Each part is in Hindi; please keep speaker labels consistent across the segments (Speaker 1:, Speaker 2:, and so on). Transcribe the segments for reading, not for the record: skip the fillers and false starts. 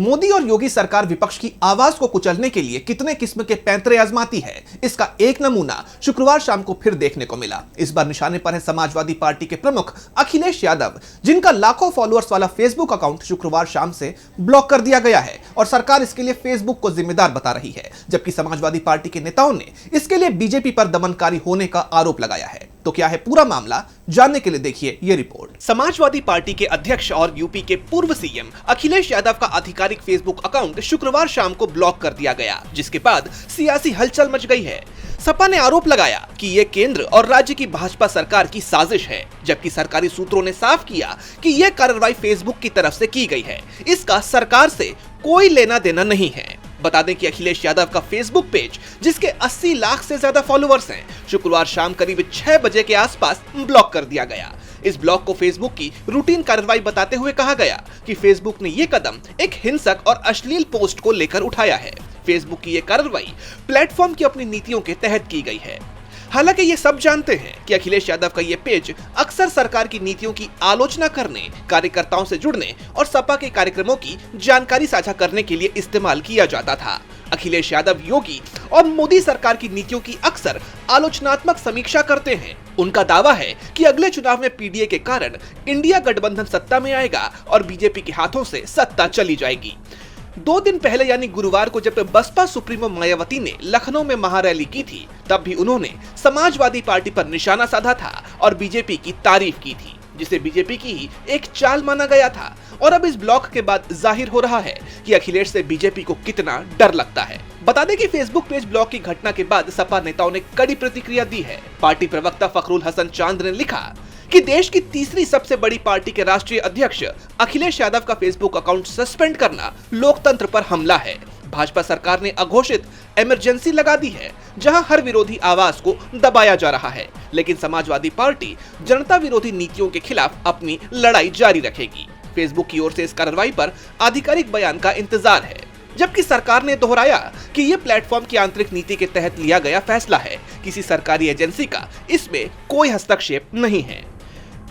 Speaker 1: मोदी और योगी सरकार विपक्ष की आवाज को कुचलने के लिए कितने किस्म के पैंतरे आजमाती है, इसका एक नमूना शुक्रवार शाम को फिर देखने को मिला। इस बार निशाने पर है समाजवादी पार्टी के प्रमुख अखिलेश यादव, जिनका लाखों फॉलोअर्स वाला फेसबुक अकाउंट शुक्रवार शाम से ब्लॉक कर दिया गया है और सरकार इसके लिए फेसबुक को जिम्मेदार बता रही है, जबकि समाजवादी पार्टी के नेताओं ने इसके लिए बीजेपी पर दमनकारी होने का आरोप लगाया है। तो क्या है पूरा मामला, जानने के लिए देखिए ये रिपोर्ट। समाजवादी पार्टी के अध्यक्ष और यूपी के पूर्व सीएम अखिलेश यादव का आधिकारिक फेसबुक अकाउंट शुक्रवार शाम को ब्लॉक कर दिया गया, जिसके बाद सियासी हलचल मच गई है। सपा ने आरोप लगाया कि ये केंद्र और राज्य की भाजपा सरकार की साजिश है, जबकि सरकारी सूत्रों ने साफ किया कि यह कार्रवाई फेसबुक की तरफ से की गई है, इसका सरकार से कोई लेना देना नहीं है। बता दें कि अखिलेश यादव का फेसबुक पेज, जिसके 80 लाख से ज्यादा फॉलोअर्स हैं, शुक्रवार शाम करीब 6 बजे के आसपास ब्लॉक कर दिया गया। इस ब्लॉक को फेसबुक की रूटीन कार्रवाई बताते हुए कहा गया कि फेसबुक ने यह कदम एक हिंसक और अश्लील पोस्ट को लेकर उठाया है। फेसबुक की यह कार्रवाई प्लेटफॉर्म की अपनी नीतियों के तहत की गई है। हालांकि ये सब जानते हैं कि अखिलेश यादव का ये पेज अक्सर सरकार की नीतियों की आलोचना करने, कार्यकर्ताओं से जुड़ने और सपा के कार्यक्रमों की जानकारी साझा करने के लिए इस्तेमाल किया जाता था। अखिलेश यादव योगी और मोदी सरकार की नीतियों की अक्सर आलोचनात्मक समीक्षा करते हैं। उनका दावा है कि अगले चुनाव में पीडीए के कारण इंडिया गठबंधन सत्ता में आएगा और बीजेपी के हाथों से सत्ता चली जाएगी। 2 दिन पहले यानी गुरुवार को जब बसपा सुप्रीमो मायावती ने लखनऊ में महारैली की थी, तब भी उन्होंने समाजवादी पार्टी पर निशाना साधा था और बीजेपी की तारीफ की थी, जिसे बीजेपी की ही एक चाल माना गया था। और अब इस ब्लॉक के बाद जाहिर हो रहा है कि अखिलेश से बीजेपी को कितना डर लगता है। बता दें कि फेसबुक पेज ब्लॉक की घटना के बाद सपा नेताओं ने कड़ी प्रतिक्रिया दी है। पार्टी प्रवक्ता फखरुल हसन चांद ने लिखा कि देश की तीसरी सबसे बड़ी पार्टी के राष्ट्रीय अध्यक्ष अखिलेश यादव का फेसबुक अकाउंट सस्पेंड करना लोकतंत्र पर हमला है। भाजपा सरकार ने अघोषित इमरजेंसी लगा दी है, जहां हर विरोधी आवाज को दबाया जा रहा है, लेकिन समाजवादी पार्टी जनता विरोधी नीतियों के खिलाफ अपनी लड़ाई जारी रखेगी। फेसबुक की ओर से इस कार्रवाई पर आधिकारिक बयान का इंतजार है, जबकि सरकार ने दोहराया कि यह प्लेटफॉर्म की आंतरिक नीति के तहत लिया गया फैसला है, किसी सरकारी एजेंसी का इसमें कोई हस्तक्षेप नहीं है।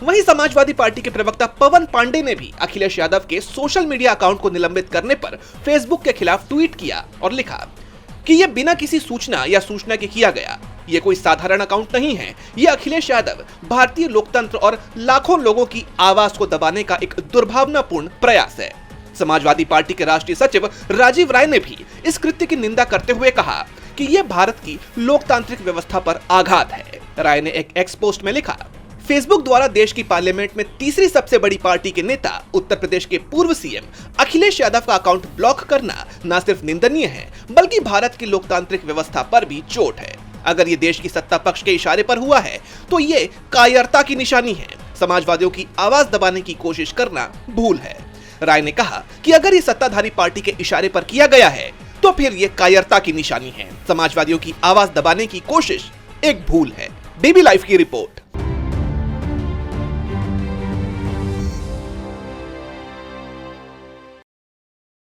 Speaker 1: वहीं समाजवादी पार्टी के प्रवक्ता पवन पांडे ने भी अखिलेश यादव के सोशल मीडिया अकाउंट को निलंबित करने पर फेसबुक के खिलाफ ट्वीट किया और लिखा कि यह बिना किसी सूचना या सूचना के किया गया, यह कोई साधारण अकाउंट नहीं है। यह अखिलेश यादव भारतीय लोकतंत्र और लाखों लोगों की आवाज को दबाने का एक दुर्भावनापूर्ण प्रयास है। समाजवादी पार्टी के राष्ट्रीय सचिव राजीव राय ने भी इस कृत्य की निंदा करते हुए कहा कि यह भारत की लोकतांत्रिक व्यवस्था पर आघात है। राय ने एक एक्स पोस्ट में लिखा, फेसबुक द्वारा देश की पार्लियामेंट में तीसरी सबसे बड़ी पार्टी के नेता उत्तर प्रदेश के पूर्व सीएम अखिलेश यादव का अकाउंट ब्लॉक करना न सिर्फ निंदनीय है, बल्कि भारत की लोकतांत्रिक व्यवस्था पर भी चोट है। अगर ये देश की सत्ता पक्ष के इशारे पर हुआ है तो ये कायरता की निशानी है। समाजवादियों की आवाज दबाने की कोशिश करना भूल है। राय ने कहा कि अगर ये सत्ताधारी पार्टी के इशारे पर किया गया है तो फिर ये कायरता की निशानी है। समाजवादियों की आवाज दबाने की कोशिश एक भूल है। डीबी लाइव की रिपोर्ट।